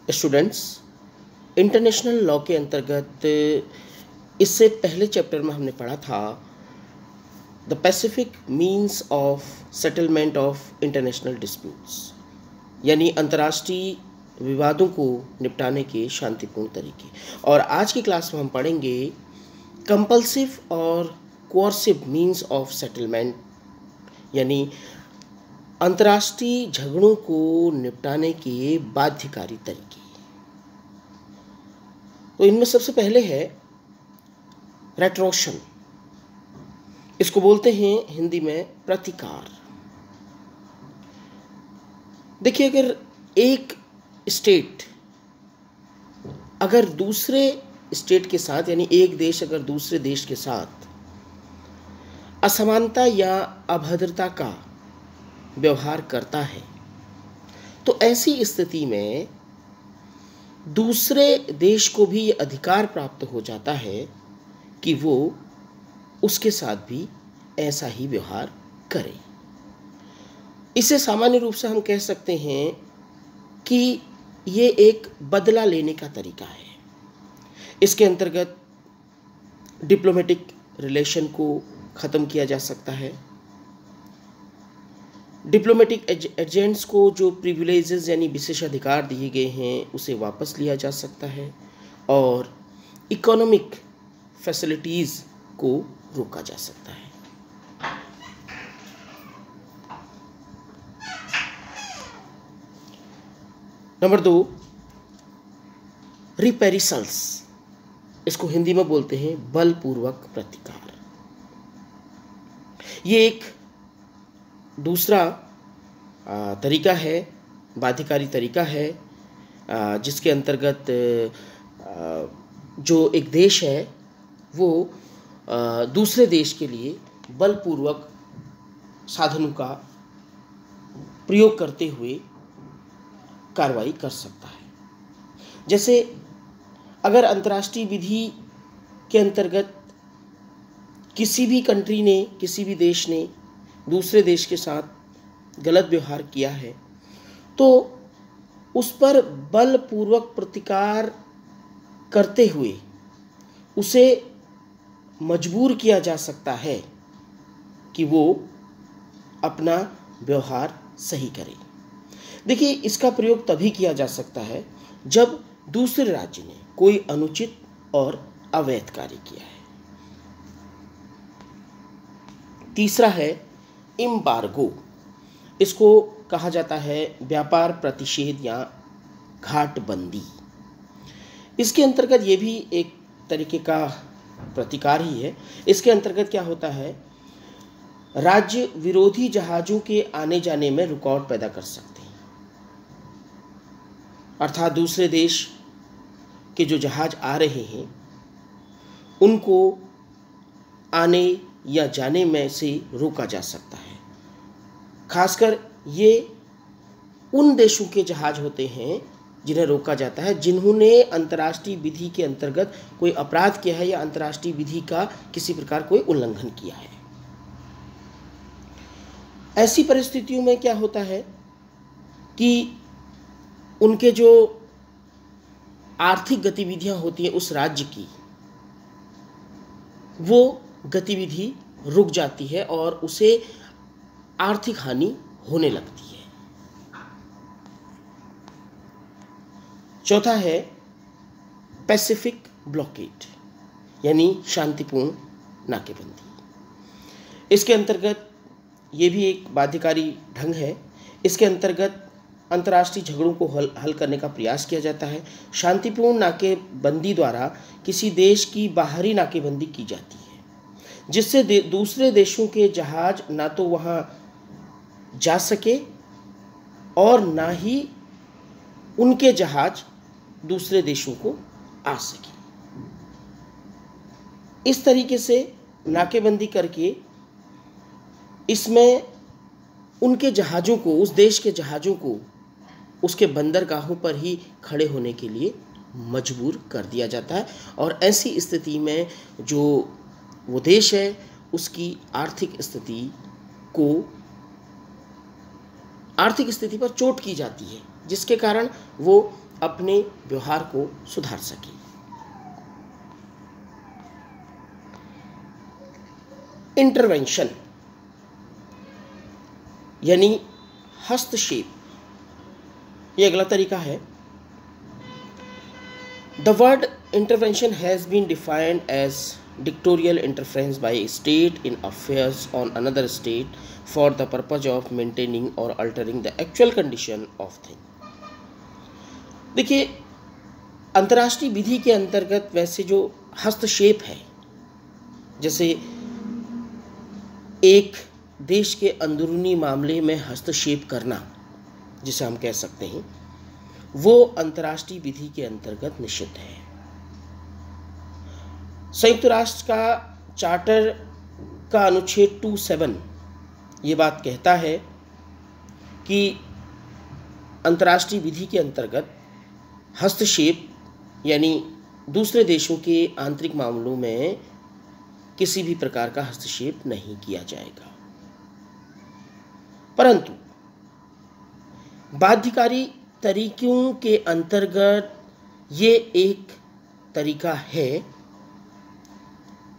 Students, international law के अंतर्गत इससे पहले चैप्टर में हमने पढ़ा था the Pacific means of settlement of international disputes, यानी अंतर्राष्ट्रीय विवादों को निपटाने के शांतिपूर्ण तरीके। और आज की क्लास में हम पढ़ेंगे कंपल्सिव और कोअर्सिव मीन्स ऑफ सेटलमेंट, यानी अंतर्राष्ट्रीय झगड़ों को निपटाने के बाध्यकारी तरीके। तो इनमें सबसे पहले है रेट्रोशन। इसको बोलते हैं हिंदी में प्रतिकार। देखिए, अगर एक स्टेट अगर दूसरे स्टेट के साथ, यानी एक देश अगर दूसरे देश के साथ असमानता या अभद्रता का व्यवहार करता है, तो ऐसी स्थिति में दूसरे देश को भी ये अधिकार प्राप्त हो जाता है कि वो उसके साथ भी ऐसा ही व्यवहार करे। इसे सामान्य रूप से हम कह सकते हैं कि ये एक बदला लेने का तरीका है। इसके अंतर्गत डिप्लोमेटिक रिलेशन को ख़त्म किया जा सकता है। डिप्लोमेटिक एजेंट्स को जो प्रिविलेजेस यानी विशेषाधिकार दिए गए हैं उसे वापस लिया जा सकता है, और इकोनॉमिक फैसिलिटीज़ को रोका जा सकता है। नंबर 2, रिपेरिसल्स। इसको हिंदी में बोलते हैं बलपूर्वक प्रतिकार। ये एक दूसरा तरीका है, बाध्यकारी तरीका है, जिसके अंतर्गत जो एक देश है वो दूसरे देश के लिए बलपूर्वक साधनों का प्रयोग करते हुए कार्रवाई कर सकता है। जैसे अगर अंतर्राष्ट्रीय विधि के अंतर्गत किसी भी कंट्री ने, किसी भी देश ने दूसरे देश के साथ गलत व्यवहार किया है, तो उस पर बलपूर्वक प्रतिकार करते हुए उसे मजबूर किया जा सकता है कि वो अपना व्यवहार सही करे। देखिए, इसका प्रयोग तभी किया जा सकता है जब दूसरे राज्य ने कोई अनुचित और अवैध कार्य किया है। तीसरा है एम्बार्गो। इसको कहा जाता है व्यापार प्रतिषेध या घाटबंदी। इसके अंतर्गत ये भी एक तरीके का प्रतिकार ही है। इसके अंतर्गत क्या होता है, राज्य विरोधी जहाज़ों के आने जाने में रुकावट पैदा कर सकते हैं। अर्थात दूसरे देश के जो जहाज़ आ रहे हैं उनको आने या जाने में से रोका जा सकता है। खासकर ये उन देशों के जहाज़ होते हैं जिन्हें रोका जाता है जिन्होंने अंतर्राष्ट्रीय विधि के अंतर्गत कोई अपराध किया है या अंतर्राष्ट्रीय विधि का किसी प्रकार कोई उल्लंघन किया है। ऐसी परिस्थितियों में क्या होता है कि उनके जो आर्थिक गतिविधियां होती हैं उस राज्य की, वो गतिविधि रुक जाती है और उसे आर्थिक हानि होने लगती है। चौथा है पैसिफिक ब्लॉकेड, यानी शांतिपूर्ण नाकेबंदी। इसके अंतर्गत ये भी एक बाध्यकारी ढंग है। इसके अंतर्गत अंतर्राष्ट्रीय झगड़ों को हल करने का प्रयास किया जाता है। शांतिपूर्ण नाकेबंदी द्वारा किसी देश की बाहरी नाकेबंदी की जाती है, जिससे दूसरे देशों के जहाज ना तो वहाँ जा सके और ना ही उनके जहाज दूसरे देशों को आ सके। इस तरीके से नाकेबंदी करके इसमें उनके जहाज़ों को, उस देश के जहाज़ों को उसके बंदरगाहों पर ही खड़े होने के लिए मजबूर कर दिया जाता है, और ऐसी स्थिति में जो वो देश है उसकी आर्थिक स्थिति पर चोट की जाती है, जिसके कारण वो अपने व्यवहार को सुधार सके। इंटरवेंशन यानी हस्तक्षेप, ये अगला तरीका है। The word intervention has been defined as dictatorial interference by a state in affairs on another state for the purpose of maintaining or altering the actual condition of thing। देखिए, अंतर्राष्ट्रीय विधि के अंतर्गत वैसे जो हस्तक्षेप है, जैसे एक देश के अंदरूनी मामले में हस्तक्षेप करना, जिसे हम कह सकते हैं, वो अंतर्राष्ट्रीय विधि के अंतर्गत निषिद्ध है। संयुक्त राष्ट्र का चार्टर का अनुच्छेद 27 ये बात कहता है कि अंतर्राष्ट्रीय विधि के अंतर्गत हस्तक्षेप यानी दूसरे देशों के आंतरिक मामलों में किसी भी प्रकार का हस्तक्षेप नहीं किया जाएगा। परंतु बाध्यकारी तरीकों के अंतर्गत ये एक तरीका है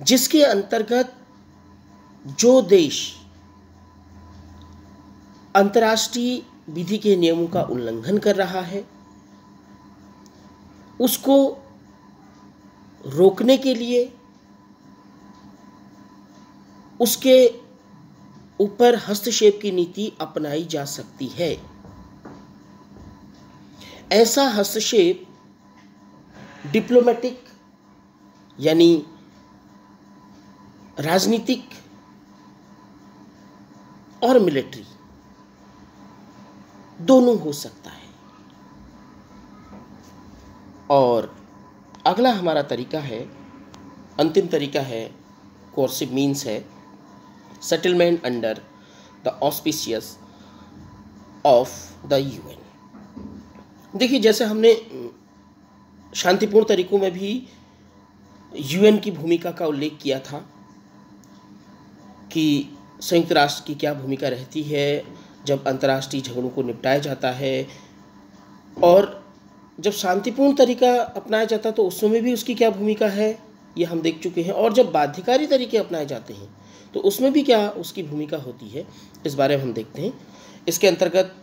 जिसके अंतर्गत जो देश अंतर्राष्ट्रीय विधि के नियमों का उल्लंघन कर रहा है उसको रोकने के लिए उसके ऊपर हस्तक्षेप की नीति अपनाई जा सकती है। ऐसा हस्तक्षेप डिप्लोमेटिक यानी राजनीतिक और मिलिट्री दोनों हो सकता है। और अगला हमारा तरीका है, अंतिम तरीका है, कोर्सिव मीन्स है settlement under the auspicious of the UN. देखिए, जैसे हमने शांतिपूर्ण तरीकों में भी यूएन की भूमिका का उल्लेख किया था कि संयुक्त राष्ट्र की क्या भूमिका रहती है जब अंतर्राष्ट्रीय झगड़ों को निपटाया जाता है, और जब शांतिपूर्ण तरीका अपनाया जाता है तो उसमें भी उसकी क्या भूमिका है ये हम देख चुके हैं, और जब बाध्यकारी तरीके अपनाए जाते हैं तो उसमें भी क्या उसकी भूमिका होती है, इस बारे में हम देखते हैं। इसके अंतर्गत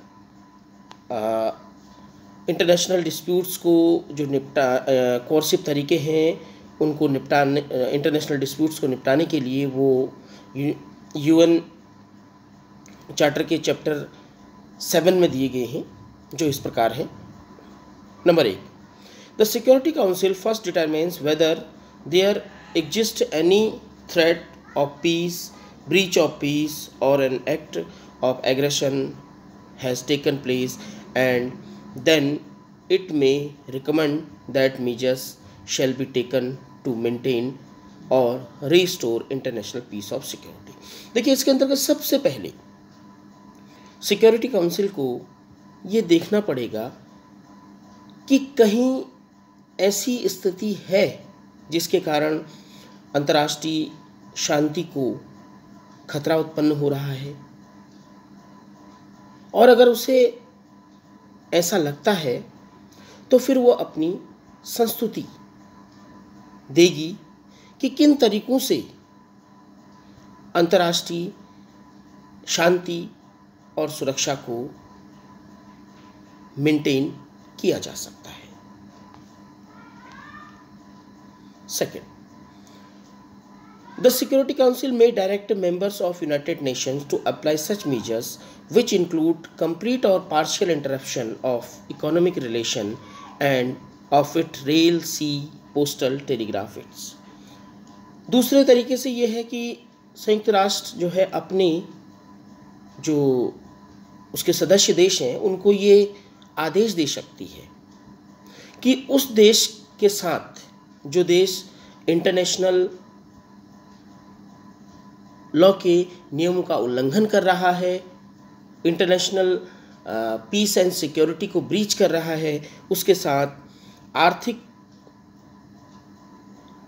इंटरनेशनल डिस्प्यूट्स को जो कोर्सिव तरीके हैं उनको निपटाने, इंटरनेशनल डिस्प्यूट्स को निपटाने के लिए वो यूएन चार्टर के चैप्टर 7 में दिए गए हैं, जो इस प्रकार हैं। Number 1, the security council first determines whether there exist any threat of peace, breach of peace, or an act of aggression has taken place, and then it may recommend that measures shall be taken to maintain or restore international peace of security। देखिए, इसके अंतर्गत सबसे पहले security council को ये देखना पड़ेगा कि कहीं ऐसी स्थिति है जिसके कारण अंतर्राष्ट्रीय शांति को खतरा उत्पन्न हो रहा है, और अगर उसे ऐसा लगता है तो फिर वो अपनी संस्तुति देगी कि किन तरीकों से अंतर्राष्ट्रीय शांति और सुरक्षा को मेंटेन किया जा सकता है। Second, the Security Council may direct members of United Nations to apply such measures which include complete or partial interruption of economic relation and of its rail, sea, postal, telegraph its। दूसरे तरीके से ये है कि संयुक्त राष्ट्र जो है अपने जो उसके सदस्य देश हैं उनको ये आदेश दे सकती है कि उस देश के साथ जो देश इंटरनेशनल लॉ के नियमों का उल्लंघन कर रहा है, इंटरनेशनल पीस एंड सिक्योरिटी को ब्रीच कर रहा है, उसके साथ आर्थिक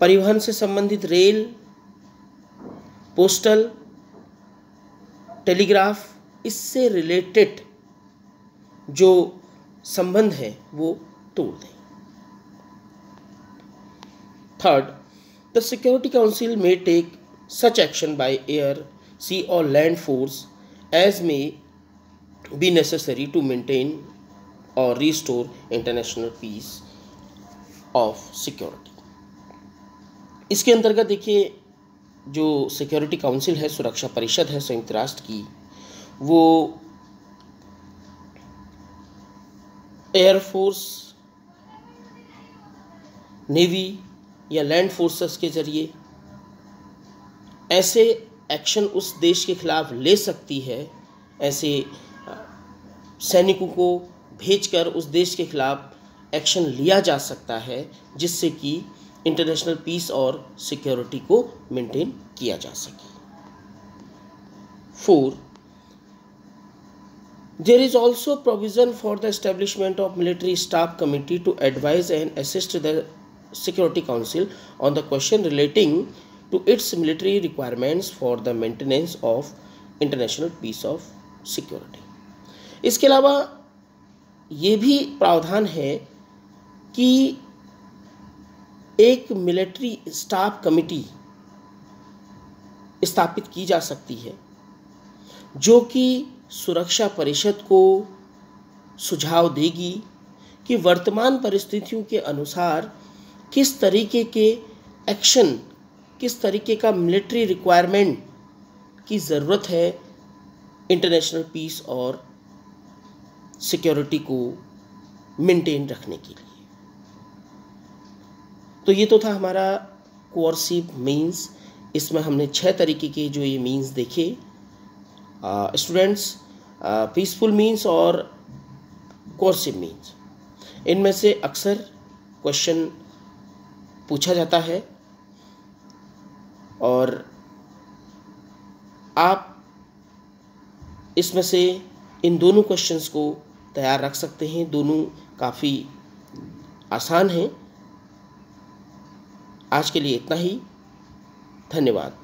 परिवहन से संबंधित रेल, पोस्टल, टेलीग्राफ, इससे रिलेटेड जो संबंध है वो तोड़ दें। Third, the security council may take such action by air, sea or land force as may be necessary to maintain or restore international peace of security। इसके अंतर्गत देखिए, जो सिक्योरिटी काउंसिल है, सुरक्षा परिषद है संयुक्त राष्ट्र की, वो एयरफोर्स, नेवी या लैंड फोर्सेस के जरिए ऐसे एक्शन उस देश के खिलाफ ले सकती है, ऐसे सैनिकों को भेजकर उस देश के खिलाफ एक्शन लिया जा सकता है जिससे कि इंटरनेशनल पीस और सिक्योरिटी को मेंटेन किया जा सके। 4, there is also provision for the establishment of military staff committee to advise and assist the Security Council on the question relating to its military requirements for the maintenance of international peace of security। इसके अलावा ये भी प्रावधान है कि एक military staff committee स्थापित की जा सकती है जो कि सुरक्षा परिषद को सुझाव देगी कि वर्तमान परिस्थितियों के अनुसार किस तरीके के एक्शन, किस तरीके का मिलिट्री रिक्वायरमेंट की ज़रूरत है इंटरनेशनल पीस और सिक्योरिटी को मेंटेन रखने के लिए। तो ये तो था हमारा कोऑर्सिव मीन्स। इसमें हमने 6 तरीके के जो ये मीन्स देखे स्टूडेंट्स, पीसफुल मीन्स और कोऑर्सिव मीन्स। इनमें से अक्सर क्वेश्चन पूछा जाता है और आप इसमें से इन दोनों क्वेश्चंस को तैयार रख सकते हैं। दोनों काफ़ी आसान हैं। आज के लिए इतना ही। धन्यवाद।